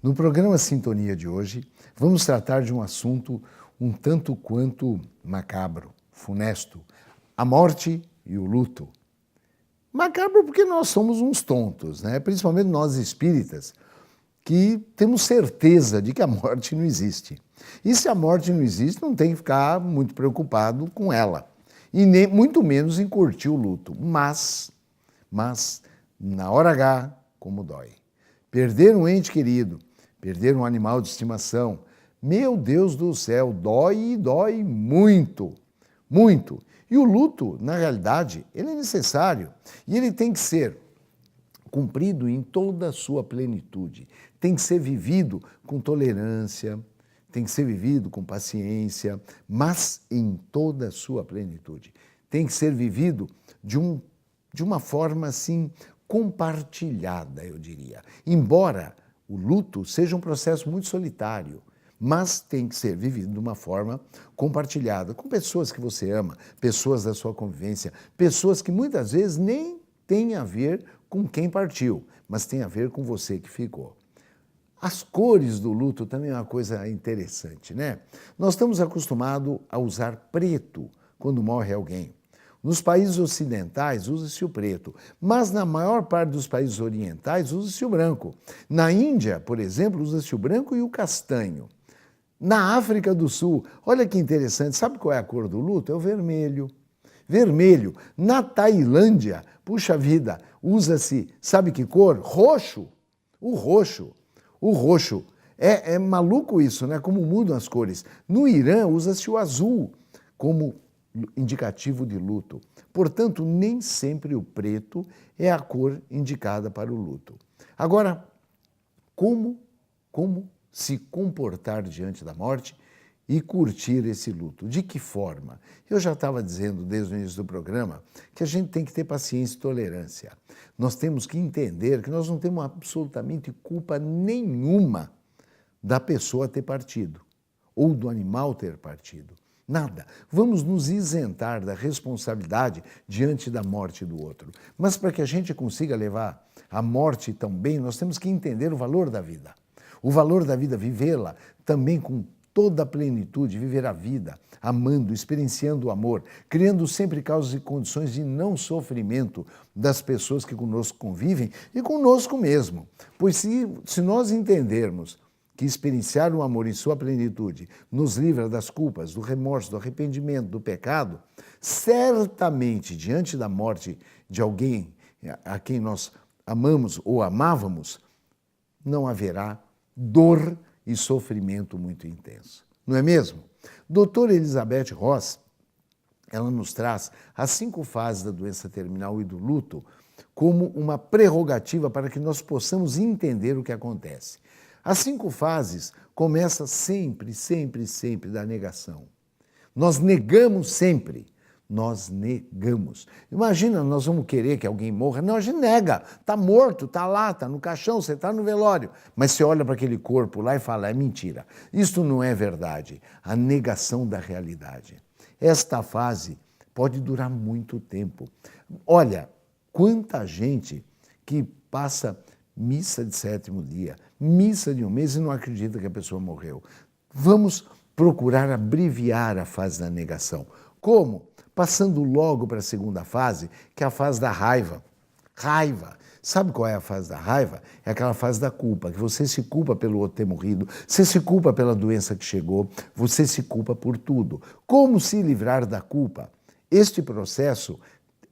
No programa Sintonia de hoje, vamos tratar de um assunto um tanto quanto macabro, funesto, a morte e o luto. Macabro porque nós somos uns tontos, né? Principalmente nós espíritas, que temos certeza de que a morte não existe. E se a morte não existe, não tem que ficar muito preocupado com ela. E nem, muito menos em curtir o luto. Mas, na hora H, como dói. Perder um ente querido, perder um animal de estimação, meu Deus do céu, dói e dói muito, muito. E o luto, na realidade, ele é necessário e ele tem que ser cumprido em toda a sua plenitude. Tem que ser vivido com tolerância, tem que ser vivido com paciência, mas em toda a sua plenitude. Tem que ser vivido de uma forma assim compartilhada, eu diria. Embora o luto seja um processo muito solitário, mas tem que ser vivido de uma forma compartilhada, com pessoas que você ama, pessoas da sua convivência, pessoas que muitas vezes nem têm a ver com quem partiu, mas tem a ver com você que ficou. As cores do luto também é uma coisa interessante, né? Nós estamos acostumados a usar preto quando morre alguém. Nos países ocidentais usa-se o preto, mas na maior parte dos países orientais usa-se o branco. Na Índia, por exemplo, usa-se o branco e o castanho. Na África do Sul, olha que interessante, sabe qual é a cor do luto? É o vermelho. Vermelho. Na Tailândia, puxa vida, usa-se, sabe que cor? Roxo. O roxo. O roxo. É maluco isso, né? Como mudam as cores. No Irã, usa-se o azul como indicativo de luto. Portanto, nem sempre o preto é a cor indicada para o luto. Agora, como se comportar diante da morte e curtir esse luto? De que forma? Eu já estava dizendo desde o início do programa que a gente tem que ter paciência e tolerância. Nós temos que entender que nós não temos absolutamente culpa nenhuma da pessoa ter partido ou do animal ter partido. Nada. Vamos nos isentar da responsabilidade diante da morte do outro. Mas para que a gente consiga levar a morte tão bem, nós temos que entender o valor da vida. O valor da vida, vivê-la também com toda a plenitude, viver a vida, amando, experienciando o amor, criando sempre causas e condições de não sofrimento das pessoas que conosco convivem e conosco mesmo. Pois se nós entendermos que experienciar o amor em sua plenitude nos livra das culpas, do remorso, do arrependimento, do pecado, certamente, diante da morte de alguém a quem nós amamos ou amávamos, não haverá dor e sofrimento muito intenso. Não é mesmo? Doutora Elizabeth Ross, ela nos traz as 5 fases da doença terminal e do luto como uma prerrogativa para que nós possamos entender o que acontece. As 5 fases começam sempre da negação. Nós negamos sempre. Nós negamos. Imagina, nós vamos querer que alguém morra. Não, a gente nega. Está morto, está lá, está no caixão, você está no velório. Mas você olha para aquele corpo lá e fala, é mentira. Isto não é verdade. A negação da realidade. Esta fase pode durar muito tempo. Olha, quanta gente que passa missa de 7º dia, missa de 1 mês e não acredita que a pessoa morreu. Vamos procurar abreviar a fase da negação. Como? Passando logo para a 2ª fase, que é a fase da raiva. Raiva. Sabe qual é a fase da raiva? É aquela fase da culpa, que você se culpa pelo outro ter morrido, você se culpa pela doença que chegou, você se culpa por tudo. Como se livrar da culpa? Este processo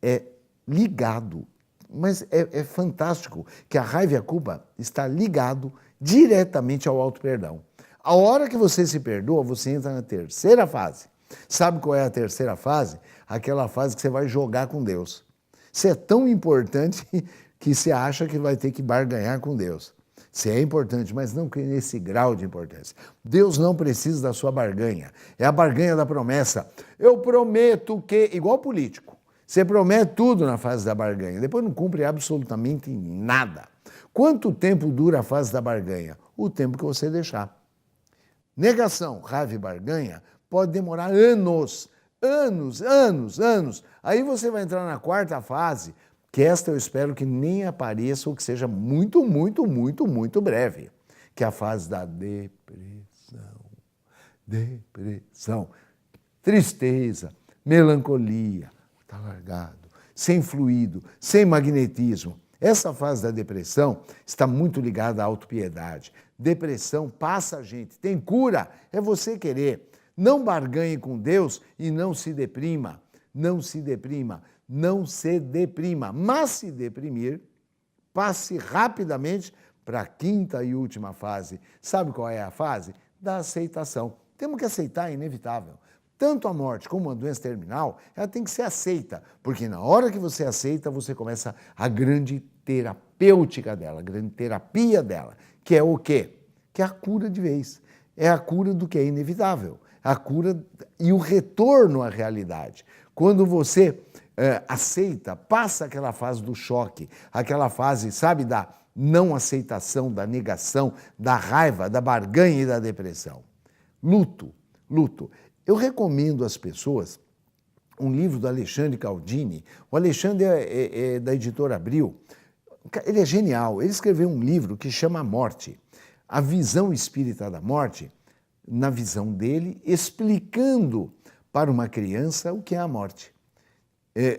é ligado, mas é fantástico que a raiva e a culpa está ligado diretamente ao auto-perdão. A hora que você se perdoa, você entra na 3ª fase. Sabe qual é a 3ª fase? Aquela fase que você vai jogar com Deus. Você é tão importante que você acha que vai ter que barganhar com Deus. Você é importante, mas não nesse grau de importância. Deus não precisa da sua barganha. É a barganha da promessa. Eu prometo que, igual político, você promete tudo na fase da barganha, depois não cumpre absolutamente nada. Quanto tempo dura a fase da barganha? O tempo que você deixar. Negação, raiva e barganha pode demorar anos. Aí você vai entrar na 4ª fase, que esta eu espero que nem apareça ou que seja muito breve, que é a fase da depressão. Depressão, tristeza, melancolia, está largado, sem fluido, sem magnetismo. Essa fase da depressão está muito ligada à autopiedade. Depressão passa a gente, tem cura, é você querer. Não barganhe com Deus e não se deprima. Não se deprima, não se deprima. Mas se deprimir, passe rapidamente para a quinta e última fase. Sabe qual é a fase? Da aceitação. Temos que aceitar, é inevitável. Tanto a morte como a doença terminal, ela tem que ser aceita, porque na hora que você aceita, você começa a grande terapêutica dela, a grande terapia dela, que é o quê? Que é a cura de vez. É a cura do que é inevitável, a cura e o retorno à realidade. Quando você aceita, passa aquela fase do choque, aquela fase, sabe, da não aceitação, da negação, da raiva, da barganha e da depressão. Luto. Eu recomendo às pessoas um livro do Alexandre Caldini. O Alexandre é da editora Abril. Ele é genial. Ele escreveu um livro que chama A Morte. A visão espírita da morte, na visão dele, explicando para uma criança o que é a morte.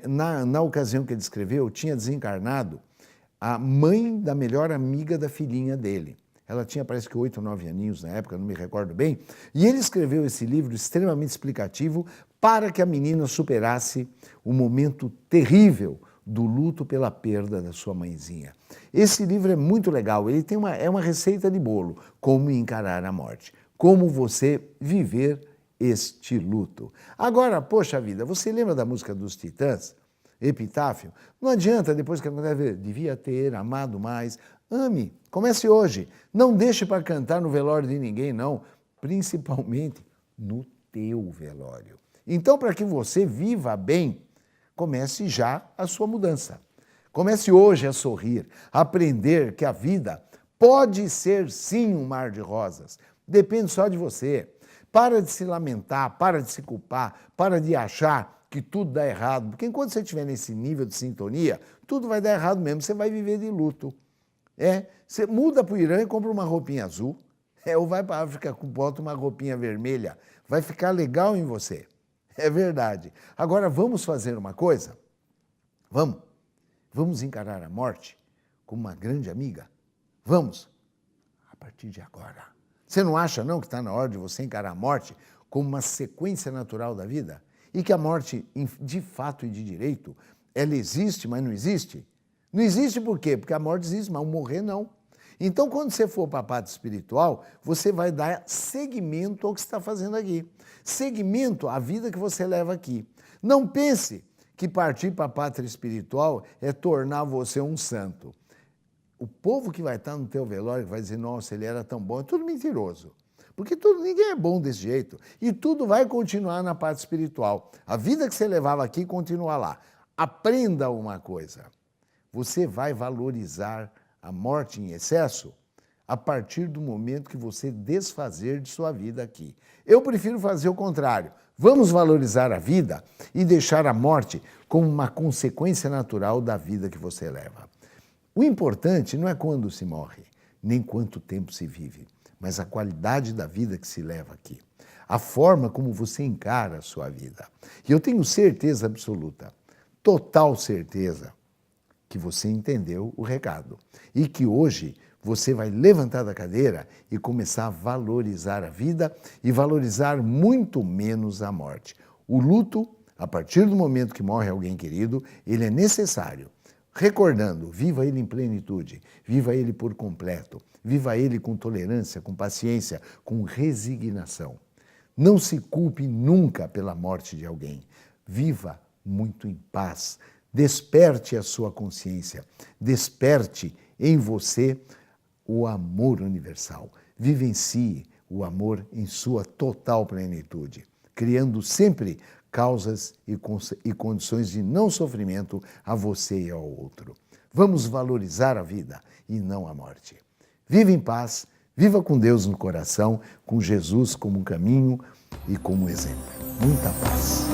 Na ocasião que ele escreveu, tinha desencarnado a mãe da melhor amiga da filhinha dele. Ela tinha, parece que 8 ou 9 aninhos na época, não me recordo bem. E ele escreveu esse livro extremamente explicativo para que a menina superasse o momento terrível do luto pela perda da sua mãezinha. Esse livro é muito legal, ele tem é uma receita de bolo, como encarar a morte, como você viver este luto. Agora, poxa vida, você lembra da música dos Titãs? Epitáfio? Não adianta, depois que acontece, devia ter amado mais. Ame, comece hoje. Não deixe para cantar no velório de ninguém, não. Principalmente no teu velório. Então, para que você viva bem, comece já a sua mudança. Comece hoje a sorrir, a aprender que a vida pode ser sim um mar de rosas. Depende só de você. Para de se lamentar, para de se culpar, para de achar que tudo dá errado. Porque enquanto você estiver nesse nível de sintonia, tudo vai dar errado mesmo, você vai viver de luto. Você muda para o Irã e compra uma roupinha azul, ou vai para a África e bota uma roupinha vermelha. Vai ficar legal em você. É verdade. Agora, vamos fazer uma coisa? Vamos encarar a morte como uma grande amiga? Vamos? A partir de agora. Você não acha, não, que está na hora de você encarar a morte como uma sequência natural da vida? E que a morte, de fato e de direito, ela existe, mas não existe? Não existe por quê? Porque a morte existe, mas o morrer não. Então, quando você for para a parte espiritual, você vai dar seguimento ao que você está fazendo aqui. Seguimento à vida que você leva aqui. Não pense que partir para a pátria espiritual é tornar você um santo. O povo que vai estar no teu velório vai dizer, nossa, ele era tão bom, é tudo mentiroso. Porque ninguém é bom desse jeito. E tudo vai continuar na parte espiritual. A vida que você levava aqui continua lá. Aprenda uma coisa. Você vai valorizar a morte em excesso a partir do momento que você desfazer de sua vida aqui. Eu prefiro fazer o contrário. Vamos valorizar a vida e deixar a morte como uma consequência natural da vida que você leva. O importante não é quando se morre, nem quanto tempo se vive, mas a qualidade da vida que se leva aqui. A forma como você encara a sua vida. E eu tenho certeza absoluta, total certeza, que você entendeu o recado e que hoje você vai levantar da cadeira e começar a valorizar a vida e valorizar muito menos a morte. O luto, a partir do momento que morre alguém querido, ele é necessário. Recordando, viva ele em plenitude, viva ele por completo, viva ele com tolerância, com paciência, com resignação. Não se culpe nunca pela morte de alguém. Viva muito em paz. Desperte a sua consciência, desperte em você o amor universal. Vivencie o amor em sua total plenitude, criando sempre causas e condições de não sofrimento a você e ao outro. Vamos valorizar a vida e não a morte. Viva em paz, viva com Deus no coração, com Jesus como um caminho e como exemplo. Muita paz.